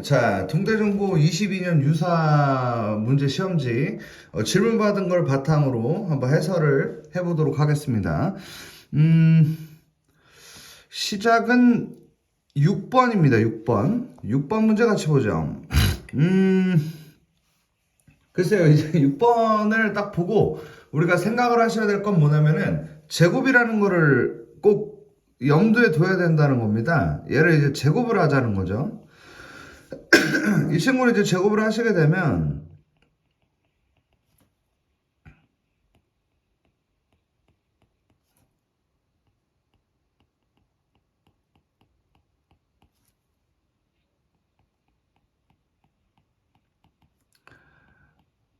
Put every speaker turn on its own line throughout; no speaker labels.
자, 동대정보 22년 유사 문제 시험지 질문 받은 걸 바탕으로 한번 해설을 해보도록 하겠습니다. 시작은 6번입니다. 6번. 6번 문제 같이 보죠. 글쎄요, 이제 6번을 딱 보고 우리가 생각을 하셔야 될 건 뭐냐면은 제곱이라는 거를 꼭 염두에 둬야 된다는 겁니다. 얘를 이제 제곱을 하자는 거죠. 이 친구를 이제 제곱을 하시게 되면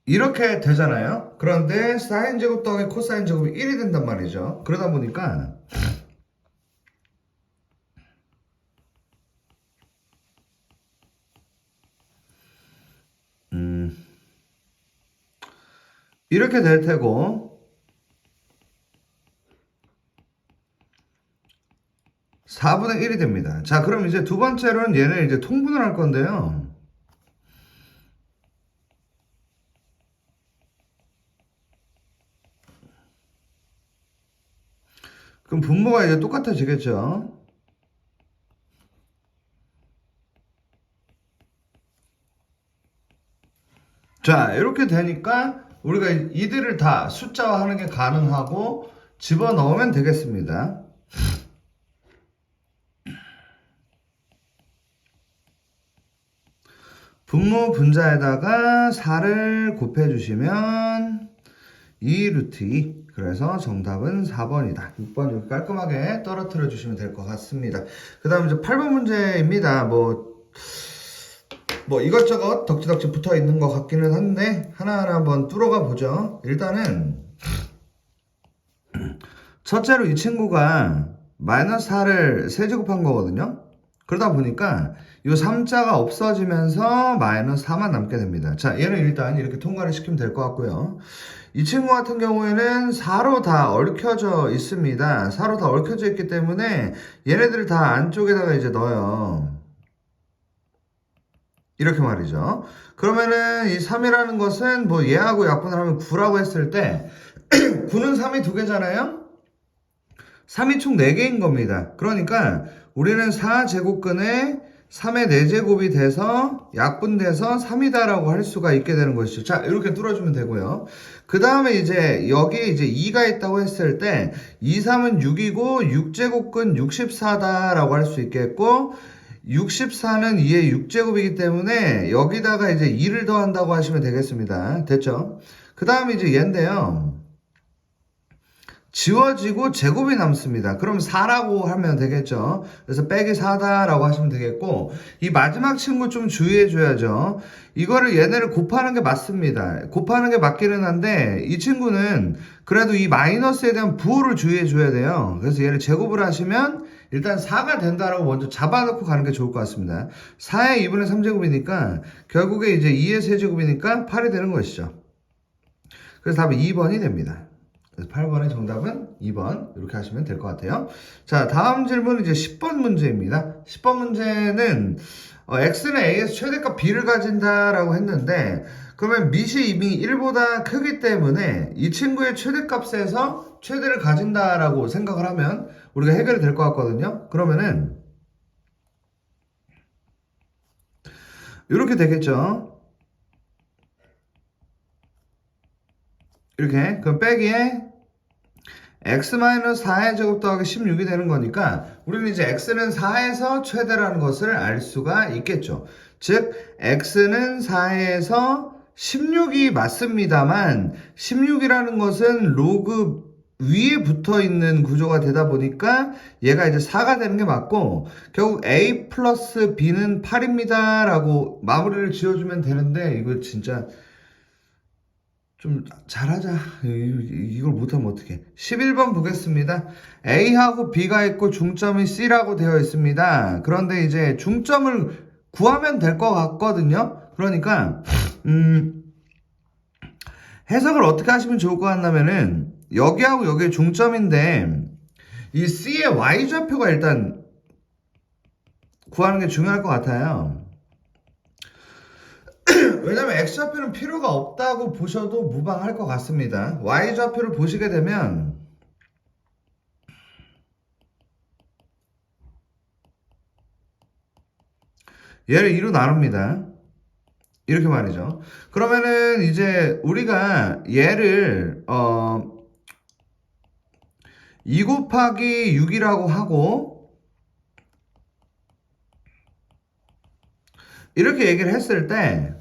이렇게 되잖아요. 그런데 사인 제곱 더하기 코사인 제곱이 1이 된단 말이죠. 그러다 보니까 이렇게 될 테고 4분의 1이 됩니다. 자, 그럼 이제 두 번째로는 얘를 이제 통분을 할 건데요. 그럼 분모가 이제 똑같아지겠죠. 자, 이렇게 되니까 우리가 이들을 다 숫자화하는 게 가능하고 집어넣으면 되겠습니다. 분모 분자에다가 4를 곱해주시면 2 루트 2. 그래서 정답은 4번이다. 6번 이렇게 깔끔하게 떨어뜨려 주시면 될 것 같습니다. 그 다음 이제 8번 문제입니다. 뭐 이것저것 덕지덕지 붙어 있는 것 같기는 한데 하나하나 한번 뚫어가 보죠. 일단은 첫째로 이 친구가 마이너스 4를 세제곱한 거거든요. 그러다 보니까 이 3자가 없어지면서 마이너스 4만 남게 됩니다. 자, 얘는 일단 이렇게 통과를 시키면 될 것 같고요. 이 친구 같은 경우에는 4로 다 얽혀져 있습니다. 4로 다 얽혀져 있기 때문에 얘네들을 다 안쪽에다가 이제 넣어요. 이렇게 말이죠. 그러면은 이 3이라는 것은 뭐 얘하고 약분을 하면 9라고 했을 때 9는 3이 두 개잖아요? 3이 총 4개인 겁니다. 그러니까 우리는 4제곱근에 3의 4제곱이 돼서 약분돼서 3이다라고 할 수가 있게 되는 것이죠. 자, 이렇게 뚫어주면 되고요. 그 다음에 이제 여기에 이제 2가 있다고 했을 때 2, 3은 6이고 6제곱근 64다라고 할 수 있겠고 64는 2의 6제곱이기 때문에 여기다가 이제 2를 더한다고 하시면 되겠습니다. 됐죠? 그 다음에 이제 얘인데요. 지워지고 제곱이 남습니다. 그럼 4라고 하면 되겠죠. 그래서 빼기 4다라고 하시면 되겠고 이 마지막 친구 좀 주의해 줘야죠. 이거를 얘네를 곱하는 게 맞습니다. 곱하는 게 맞기는 한데 이 친구는 그래도 이 마이너스에 대한 부호를 주의해 줘야 돼요. 그래서 얘를 제곱을 하시면 일단 4가 된다라고 먼저 잡아놓고 가는 게 좋을 것 같습니다. 4의 2분의 3제곱이니까 결국에 이제 2의 세제곱이니까 8이 되는 것이죠. 그래서 답은 2번이 됩니다. 그래서 8번의 정답은 2번 이렇게 하시면 될 것 같아요. 자, 다음 질문은 이제 10번 문제입니다. 10번 문제는 x는 a에서 최대값 b를 가진다라고 했는데 그러면 밑이 이미 1보다 크기 때문에 이 친구의 최대값에서 최대를 가진다라고 생각을 하면 우리가 해결이 될 것 같거든요. 그러면은 이렇게 되겠죠. 이렇게 그럼 빼기에 x-4의 제곱 더하기 16이 되는 거니까 우리는 이제 x는 4에서 최대라는 것을 알 수가 있겠죠. 즉 x는 4에서 16이 맞습니다만 16이라는 것은 로그 위에 붙어 있는 구조가 되다 보니까 얘가 이제 4가 되는 게 맞고 결국 a 플러스 b는 8입니다 라고 마무리를 지어주면 되는데 이거 진짜 좀 잘하자. 이걸 못하면 어떡해. 11번 보겠습니다. A하고 B가 있고 중점이 C라고 되어 있습니다. 그런데 이제 중점을 구하면 될 것 같거든요. 그러니까 해석을 어떻게 하시면 좋을 것 같냐면은 여기하고 여기의 중점인데 이 C의 Y좌표가 일단 구하는 게 중요할 것 같아요. 왜냐면 X좌표는 필요가 없다고 보셔도 무방할 것 같습니다. Y좌표를 보시게 되면 얘를 2로 나눕니다. 이렇게 말이죠. 그러면은 이제 우리가 얘를 2 곱하기 6이라고 하고 이렇게 얘기를 했을 때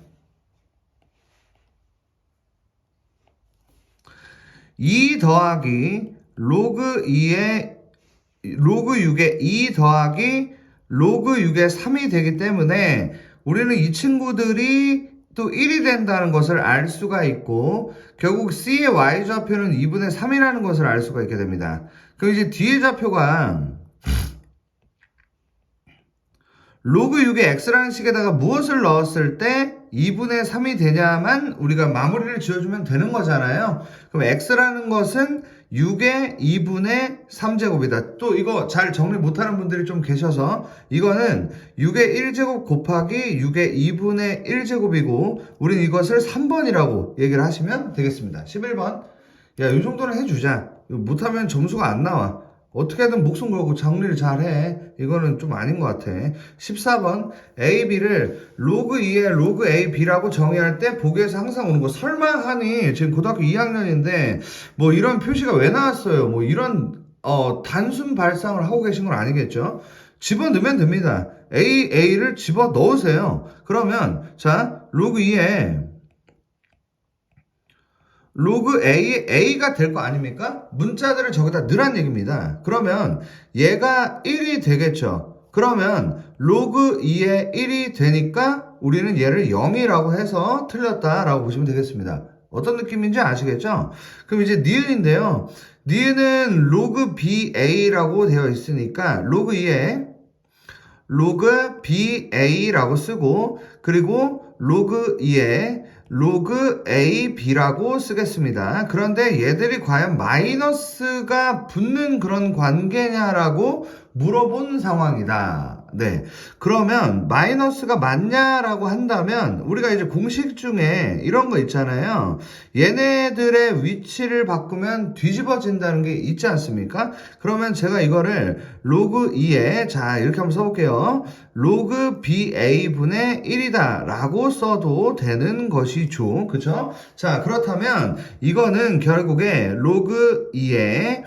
2 더하기 로그 2의 로그 6의 2 더하기 로그 6의 3이 되기 때문에 우리는 이 친구들이 또 1이 된다는 것을 알 수가 있고 결국 C의 Y좌표는 2분의 3이라는 것을 알 수가 있게 됩니다. 그럼 이제 뒤의 좌표가 로그 6의 x라는 식에다가 무엇을 넣었을 때 2분의 3이 되냐만 우리가 마무리를 지어주면 되는 거잖아요. 그럼 x라는 것은 6의 2분의 3제곱이다. 또 이거 잘 정리 못하는 분들이 좀 계셔서 이거는 6의 1제곱 곱하기 6의 2분의 1제곱이고 우린 이것을 3번이라고 얘기를 하시면 되겠습니다. 11번. 야, 이 정도는 해주자. 이거 못하면 점수가 안 나와. 어떻게든 목숨 걸고 정리를 잘해. 이거는 좀 아닌 것 같아. 14번 A, B를 로그 2의 로그 A, B라고 정의할 때 보기에서 항상 오는 거 설마 하니 지금 고등학교 2학년인데 뭐 이런 표시가 왜 나왔어요. 뭐 이런 단순 발상을 하고 계신 건 아니겠죠. 집어넣으면 됩니다. A를 집어넣으세요. 그러면 자 로그 2에 로그 A가 될 거 아닙니까? 문자들을 저기다 넣으란 얘기입니다. 그러면 얘가 1이 되겠죠. 그러면 로그 2의 1이 되니까 우리는 얘를 0이라고 해서 틀렸다라고 보시면 되겠습니다. 어떤 느낌인지 아시겠죠? 그럼 이제 니은인데요. 니은은 로그 BA라고 되어 있으니까 로그 2에 로그 BA라고 쓰고 그리고 로그 2에 로그 A, B라고 쓰겠습니다. 그런데 얘들이 과연 마이너스가 붙는 그런 관계냐라고 물어본 상황이다. 네. 그러면 마이너스가 맞냐라고 한다면 우리가 이제 공식 중에 이런 거 있잖아요. 얘네들의 위치를 바꾸면 뒤집어진다는 게 있지 않습니까? 그러면 제가 이거를 로그 2에 자 이렇게 한번 써볼게요. 로그 BA분의 1이다 라고 써도 되는 것이죠. 그쵸? 자 그렇다면 이거는 결국에 로그 2에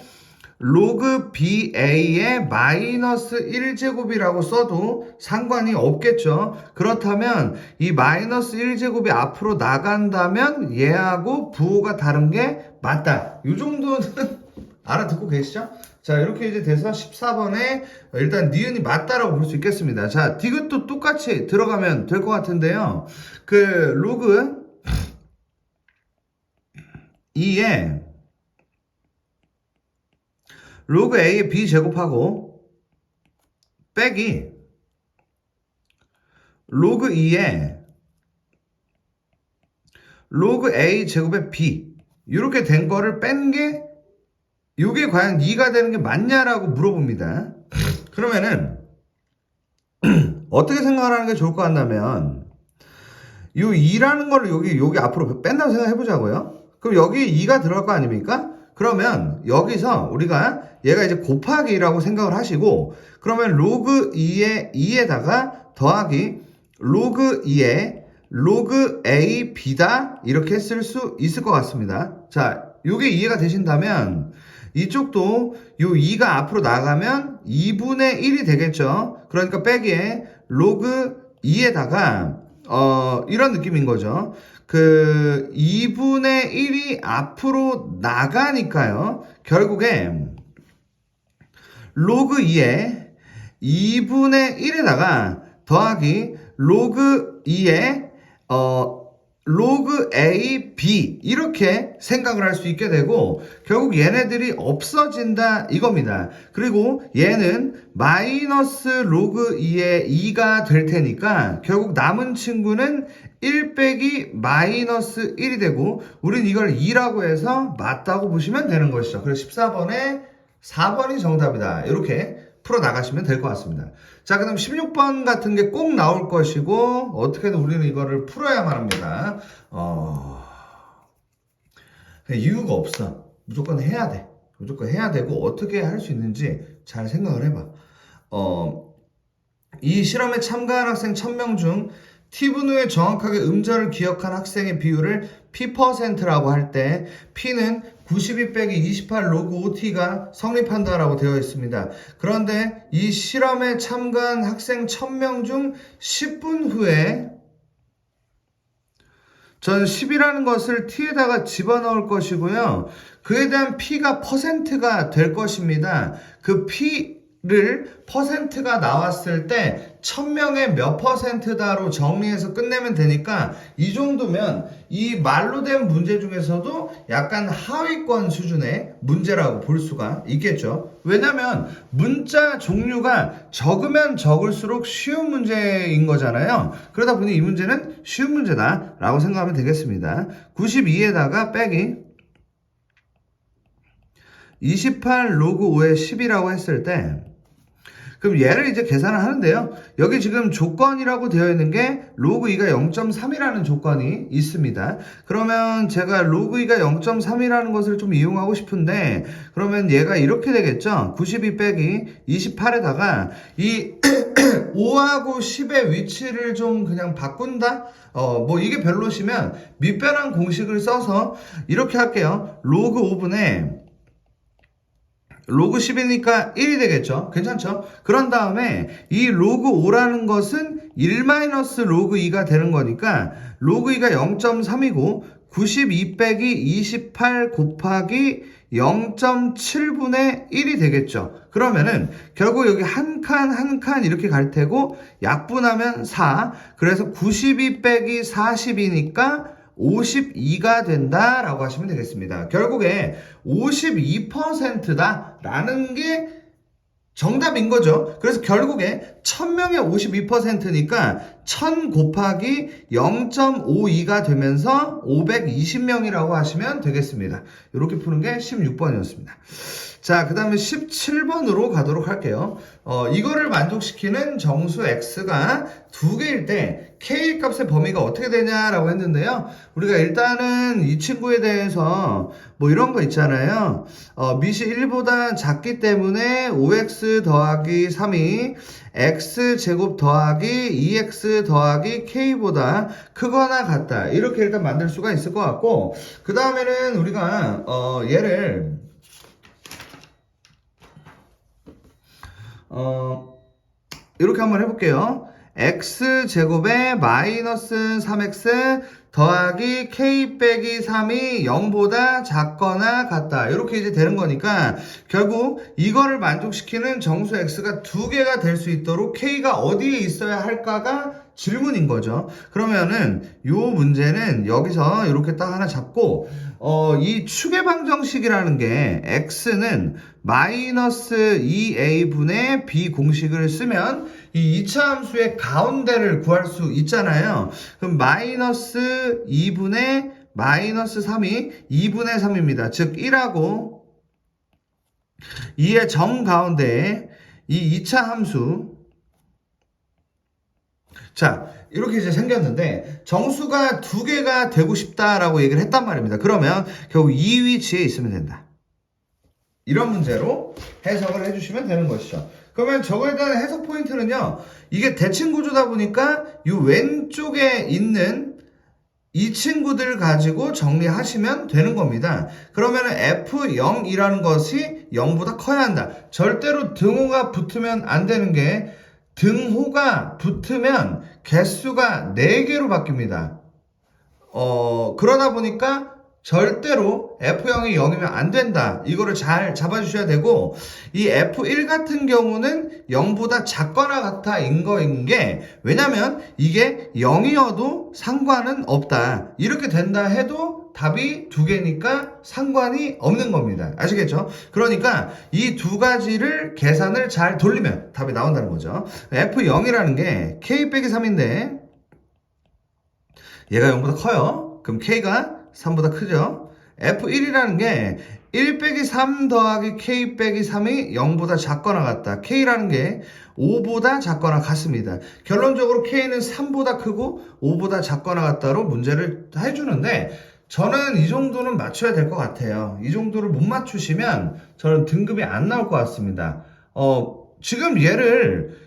로그 BA의 마이너스 1제곱이라고 써도 상관이 없겠죠. 그렇다면 이 마이너스 1제곱이 앞으로 나간다면 얘하고 부호가 다른 게 맞다. 이 정도는 알아듣고 계시죠? 자 이렇게 이제 돼서 14번에 일단 니은이 맞다라고 볼 수 있겠습니다. 자 디귿도 똑같이 들어가면 될 것 같은데요. 그 로그 2에 로그 A의 B 제곱하고 빼기 로그 2에 로그 A 제곱의 B 이렇게 된 거를 뺀 게 이게 과연 2가 되는 게 맞냐라고 물어봅니다. 그러면은 어떻게 생각을 하는 게 좋을 것 같냐면 이 2라는 거를 여기 앞으로 뺀다고 생각해 보자고요. 그럼 여기 2가 들어갈 거 아닙니까? 그러면 여기서 우리가 얘가 이제 곱하기 2라고 생각을 하시고 그러면 로그 2의 2에다가 더하기 로그 2의 로그 A, B다 이렇게 쓸 수 있을 것 같습니다. 자, 요게 이해가 되신다면 이쪽도 요 2가 앞으로 나가면 2분의 1이 되겠죠. 그러니까 빼기에 로그 2에다가 이런 느낌인 거죠. 그 2분의 1이 앞으로 나가니까요. 결국에 로그 2에 2분의 1에다가 더하기 로그 2에 로그 A, B 이렇게 생각을 할 수 있게 되고 결국 얘네들이 없어진다 이겁니다. 그리고 얘는 마이너스 로그 2의 2가 될 테니까 결국 남은 친구는 1 빼기 마이너스 1이 되고 우린 이걸 2라고 해서 맞다고 보시면 되는 것이죠. 그래서 14번에 4번이 정답이다. 이렇게 풀어 나가시면 될 것 같습니다. 자, 그 다음 16번 같은 게 꼭 나올 것이고, 어떻게든 우리는 이거를 풀어야만 합니다. 그냥 이유가 없어. 무조건 해야 돼. 무조건 해야 되고, 어떻게 할 수 있는지 잘 생각을 해봐. 이 실험에 참가한 학생 1000명 중 T분 후에 정확하게 음절을 기억한 학생의 비율을 P%라고 할 때 P는 92 빼기 28 로그 OT가 성립한다라고 되어 있습니다. 그런데 이 실험에 참가한 학생 1000명 중 10분 후에 전 10이라는 것을 T에다가 집어넣을 것이고요. 그에 대한 P가 %가 될 것입니다. 그 P를 %가 나왔을 때 1000명의 몇 %다로 정리해서 끝내면 되니까 이 정도면 이 말로 된 문제 중에서도 약간 하위권 수준의 문제라고 볼 수가 있겠죠. 왜냐면 문자 종류가 적으면 적을수록 쉬운 문제인 거잖아요. 그러다 보니 이 문제는 쉬운 문제다 라고 생각하면 되겠습니다. 92에다가 빼기 28 로그 5의 10이라고 했을 때 그럼 얘를 이제 계산을 하는데요. 여기 지금 조건이라고 되어 있는 게 로그 2가 0.3이라는 조건이 있습니다. 그러면 제가 로그 2가 0.3이라는 것을 좀 이용하고 싶은데 그러면 얘가 이렇게 되겠죠. 92 빼기 28에다가 이 5하고 10의 위치를 좀 그냥 바꾼다? 뭐 이게 별로시면 밑변환 공식을 써서 이렇게 할게요. 로그 5분의 로그 10이니까 1이 되겠죠. 괜찮죠? 그런 다음에 이 로그 5라는 것은 1-로그 2가 되는 거니까 로그 2가 0.3이고 92 빼기 28 곱하기 0.7분의 1이 되겠죠. 그러면은 결국 여기 한 칸 이렇게 갈 테고 약분하면 4. 그래서 92 빼기 40이니까 52가 된다라고 하시면 되겠습니다. 결국에 52%다 라는 게 정답인 거죠. 그래서 결국에 1000명의 52%니까 1000 곱하기 0.52가 되면서 520명이라고 하시면 되겠습니다. 이렇게 푸는 게 16번이었습니다. 자, 그 다음에 17번으로 가도록 할게요. 이거를 만족시키는 정수 x가 두 개일 때 k 값의 범위가 어떻게 되냐라고 했는데요. 우리가 일단은 이 친구에 대해서 뭐 이런 거 있잖아요. 밑이 1보다 작기 때문에 5x 더하기 3이 x제곱 더하기 2x 더하기 k보다 크거나 같다. 이렇게 일단 만들 수가 있을 것 같고, 그 다음에는 우리가 얘를 이렇게 한번 해볼게요. x제곱에 마이너스 3x 더하기 k 빼기 3이 0보다 작거나 같다. 이렇게 이제 되는 거니까 결국 이거를 만족시키는 정수 x가 두 개가 될 수 있도록 k가 어디에 있어야 할까가 질문인 거죠. 그러면은 요 문제는 여기서 이렇게 딱 하나 잡고 이 축의 방정식이라는 게 x는 마이너스 2a분의 b 공식을 쓰면 이 2차 함수의 가운데를 구할 수 있잖아요. 그럼 마이너스 2분의 마이너스 3이 2분의 3입니다. 즉 1하고 2의 정 가운데에 이 2차 함수, 자, 이렇게 이제 생겼는데 정수가 두 개가 되고 싶다라고 얘기를 했단 말입니다. 그러면 결국 이 위치에 있으면 된다. 이런 문제로 해석을 해주시면 되는 것이죠. 그러면 저거에 대한 해석 포인트는요. 이게 대칭 구조다 보니까 이 왼쪽에 있는 이 친구들 가지고 정리하시면 되는 겁니다. 그러면 F0이라는 것이 0보다 커야 한다. 절대로 등호가 붙으면 안 되는 게 등호가 붙으면 개수가 4개로 바뀝니다. 그러다 보니까 절대로 F0이 0이면 안 된다. 이거를 잘 잡아주셔야 되고, 이 F1 같은 경우는 0보다 작거나 같아인 거인 게, 왜냐면 이게 0이어도 상관은 없다. 이렇게 된다 해도 답이 두 개니까 상관이 없는 겁니다. 아시겠죠? 그러니까 이 두 가지를 계산을 잘 돌리면 답이 나온다는 거죠. F0이라는 게 K 빼기 3인데, 얘가 0보다 커요. 그럼 K가 3보다 크죠. F1이라는 게 1 빼기 3 더하기 k 빼기 3이 0보다 작거나 같다. k라는 게 5보다 작거나 같습니다. 결론적으로 k는 3보다 크고 5보다 작거나 같다로 문제를 해주는데 저는 이 정도는 맞춰야 될 것 같아요. 이 정도를 못 맞추시면 저는 등급이 안 나올 것 같습니다. 지금 얘를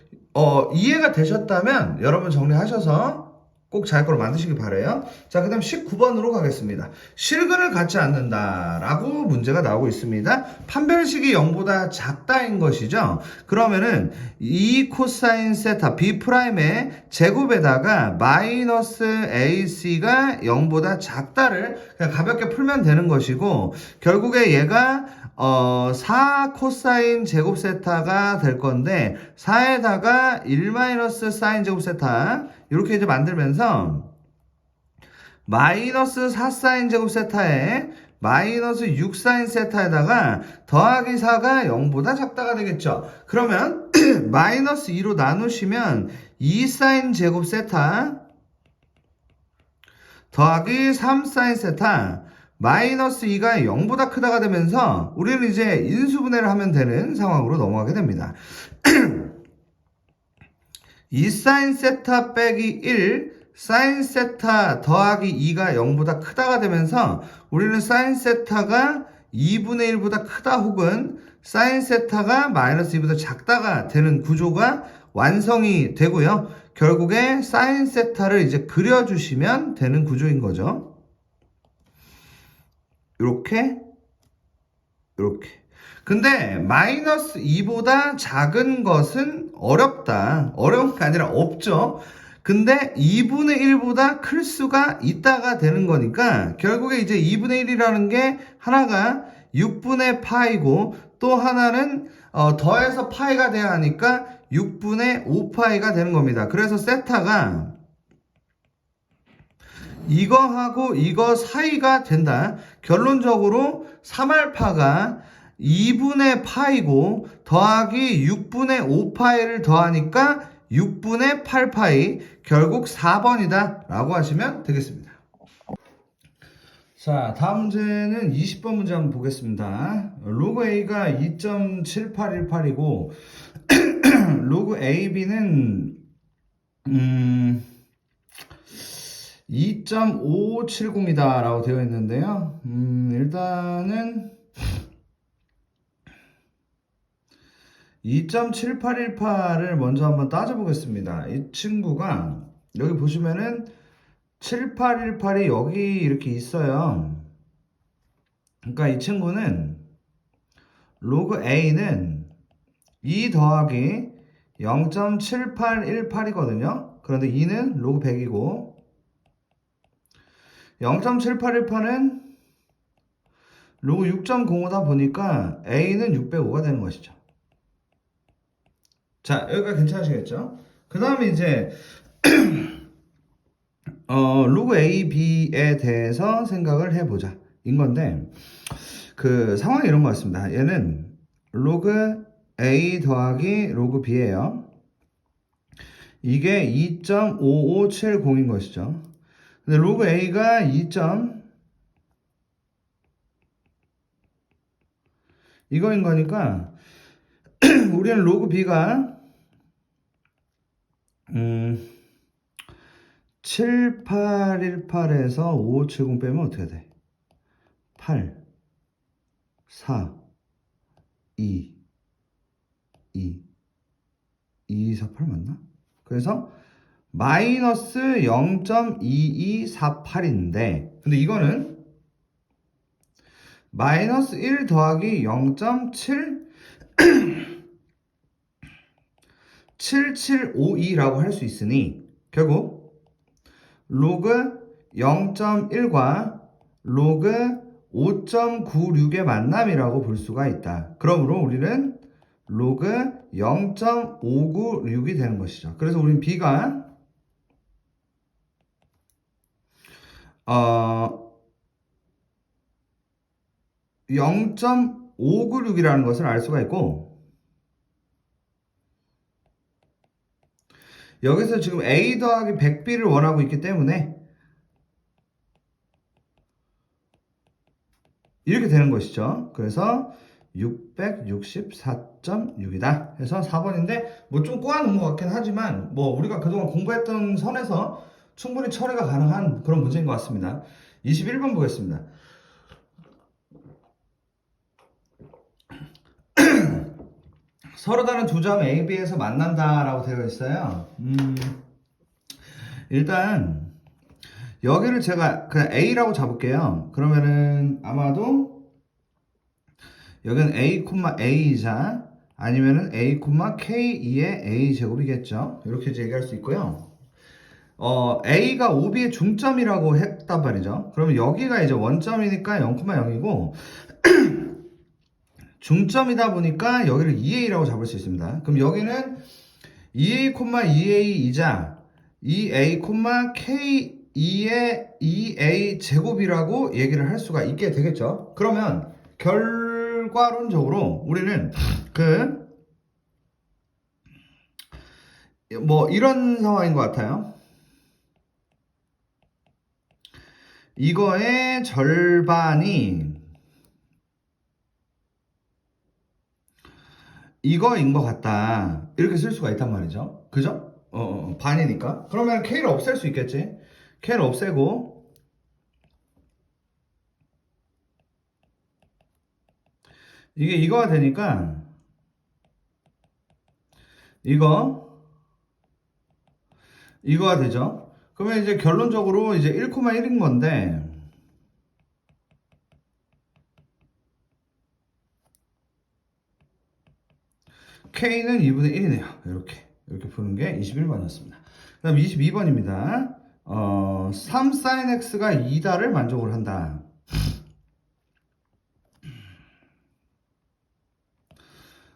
이해가 되셨다면 여러분 정리하셔서 꼭 자기 거로 만드시기 바라요. 자, 그 다음 19번으로 가겠습니다. 실근을 갖지 않는다라고 문제가 나오고 있습니다. 판별식이 0보다 작다인 것이죠. 그러면은 2 코사인 세타 B'의 제곱에다가 마이너스 AC가 0보다 작다를 그냥 가볍게 풀면 되는 것이고, 결국에 얘가 4 코사인 제곱 세타가 될 건데 4에다가 1 마이너스 사인 제곱 세타 이렇게 이제 만들면서 마이너스 4 사인 제곱 세타에 마이너스 6 사인 세타에다가 더하기 4가 0보다 작다가 되겠죠. 그러면 마이너스 2로 나누시면 2 사인 제곱 세타 더하기 3 사인 세타 마이너스 2가 0보다 크다가 되면서 우리는 이제 인수분해를 하면 되는 상황으로 넘어가게 됩니다. 2 사인 세타 빼기 1 사인 세타 더하기 2가 0보다 크다가 되면서 우리는 사인 세타가 2분의 1보다 크다 혹은 사인 세타가 마이너스 2보다 작다가 되는 구조가 완성이 되고요. 결국에 사인 세타를 이제 그려주시면 되는 구조인 거죠. 이렇게 근데 마이너스 2보다 작은 것은 어렵다. 어려운 게 아니라 없죠. 근데 2분의 1보다 클 수가 있다가 되는 거니까 결국에 이제 2분의 1이라는 게 하나가 6분의 파이고 또 하나는 더해서 파이가 돼야 하니까 6분의 5파이가 되는 겁니다. 그래서 세타가 이거하고 이거 사이가 된다. 결론적으로 3알파가 2분의 파이고 더하기 6분의 5파이를 더하니까 6분의 8파이 결국 4번이다 라고 하시면 되겠습니다. 자, 다음 문제는 20번 문제 한번 보겠습니다. 로그 A가 2.7818이고 로그 AB는 2.5570이다 라고 되어 있는데요. 일단은 2.7818을 먼저 한번 따져보겠습니다. 이 친구가 여기 보시면은 7818이 여기 이렇게 있어요. 그러니까 이 친구는 로그 A는 2 더하기 0.7818이거든요. 그런데 2는 로그 100이고 0.7818은 로그 6.05다 보니까 A는 605가 되는 것이죠. 자, 여기가 괜찮으시겠죠? 그 다음에 이제 로그 A, B에 대해서 생각을 해보자 인 건데 그 상황이 이런 것 같습니다. 얘는 로그 A 더하기 로그 B예요. 이게 2.5570인 것이죠. 근데 로그 A가 2. 이거인 거니까 우리는 로그 B가 7818에서 5570 빼면 어떻게 돼? 8 4 2 2248 맞나? 그래서 마이너스 0.2248인데 근데 이거는 마이너스 1 더하기 0.7 7752라고 할 수 있으니 결국 로그 0.1과 로그 5.96의 만남이라고 볼 수가 있다. 그러므로 우리는 로그 0.596이 되는 것이죠. 그래서 우리는 B가 0.596이라는 것을 알 수가 있고 여기서 지금 A 더하기 100B를 원하고 있기 때문에 이렇게 되는 것이죠. 그래서 664.6이다 해서 4번인데 뭐 좀 꼬아놓은 것 같긴 하지만 뭐 우리가 그동안 공부했던 선에서 충분히 처리가 가능한 그런 문제인 것 같습니다. 21번 보겠습니다. 서로 다른 두 점 A, B에서 만난다라고 되어 있어요. 일단 여기를 제가 그냥 A라고 잡을게요. 그러면은 아마도 여기는 A, A이자 아니면은 A, K2의 A 제곱이겠죠. 이렇게 이제 얘기할 수 있고요. A가 OB의 중점이라고 했단 말이죠. 그러면 여기가 이제 원점이니까 0,0이고 중점이다 보니까 여기를 2A라고 잡을 수 있습니다. 그럼 여기는 2A, 2A이자 2A, K2의 2A 제곱이라고 얘기를 할 수가 있게 되겠죠. 그러면 결과론적으로 우리는 뭐 이런 상황인 것 같아요. 이거의 절반이 이거인 것 같다. 이렇게 쓸 수가 있단 말이죠. 그죠? 반이니까. 그러면 K를 없앨 수 있겠지. K를 없애고 이게 이거가 되니까 이거가 되죠. 그러면 이제 결론적으로 이제 1,1인 건데 K는 2분의 1이네요. 이렇게 푸는 게 21번이었습니다. 그 다음 22번입니다. 3 sin x가 2다를 만족을 한다.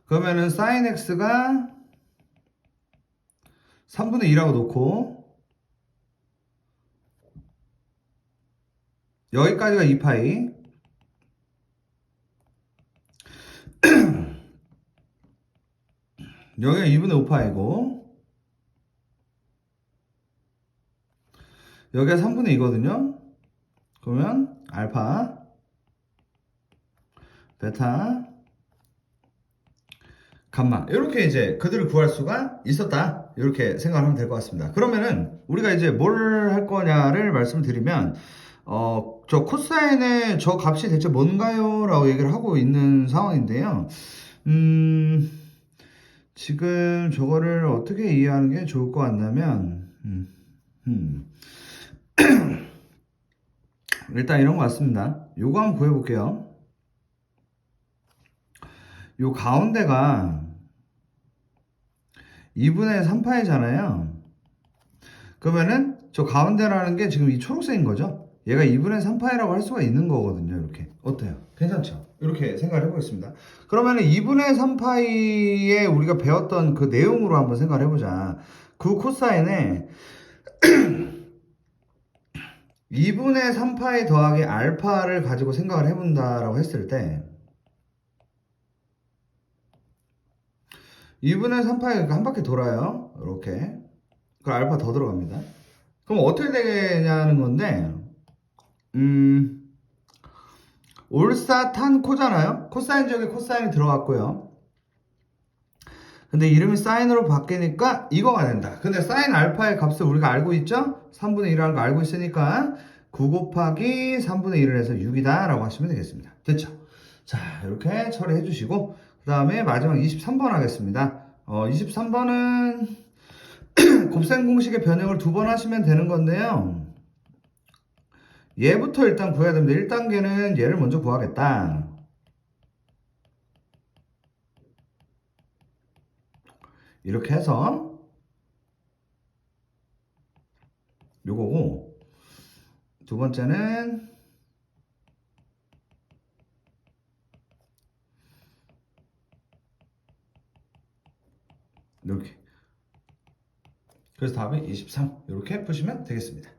그러면은 sin x가 3분의 2라고 놓고 여기까지가 2파이 여기가 2분의 5파이고 여기가 3분의 2거든요. 그러면 알파 베타 감마 이렇게 이제 그들을 구할 수가 있었다 이렇게 생각하면 될 것 같습니다. 그러면은 우리가 이제 뭘 할 거냐를 말씀드리면 저 코사인의 저 값이 대체 뭔가요? 라고 얘기를 하고 있는 상황인데요. 지금 저거를 어떻게 이해하는 게 좋을 것 같냐면 일단 이런 것 같습니다. 요거 한번 구해볼게요. 요 가운데가 2분의 3파이잖아요. 그러면은 저 가운데라는 게 지금 이 초록색인 거죠. 얘가 2분의 3파이라고 할 수가 있는 거거든요. 이렇게 어때요? 괜찮죠? 이렇게 생각을 해보겠습니다. 그러면은 2분의 3파이에 우리가 배웠던 그 내용으로 한번 생각을 해보자. 그 코사인에 2분의 3파이 더하기 알파를 가지고 생각을 해본다라고 했을 때 2분의 3파이가 한 바퀴 돌아요. 이렇게. 그 알파 더 들어갑니다. 그럼 어떻게 되냐는 건데 올사탄 코잖아요. 코사인 지역에 코사인이 들어갔고요. 근데 이름이 사인으로 바뀌니까 이거가 된다. 근데 사인 알파의 값을 우리가 알고 있죠? 3분의 1이라는 거 알고 있으니까 9 곱하기 3분의 1을 해서 6이다 라고 하시면 되겠습니다. 됐죠? 자, 이렇게 처리해 주시고 그 다음에 마지막 23번 하겠습니다. 23번은 곱셈 공식의 변형을 2번 하시면 되는 건데요. 얘부터 일단 구해야 됩니다. 1단계는 얘를 먼저 구하겠다. 이렇게 해서 요거고 두 번째는 이렇게 그래서 답은 23 이렇게 푸시면 되겠습니다.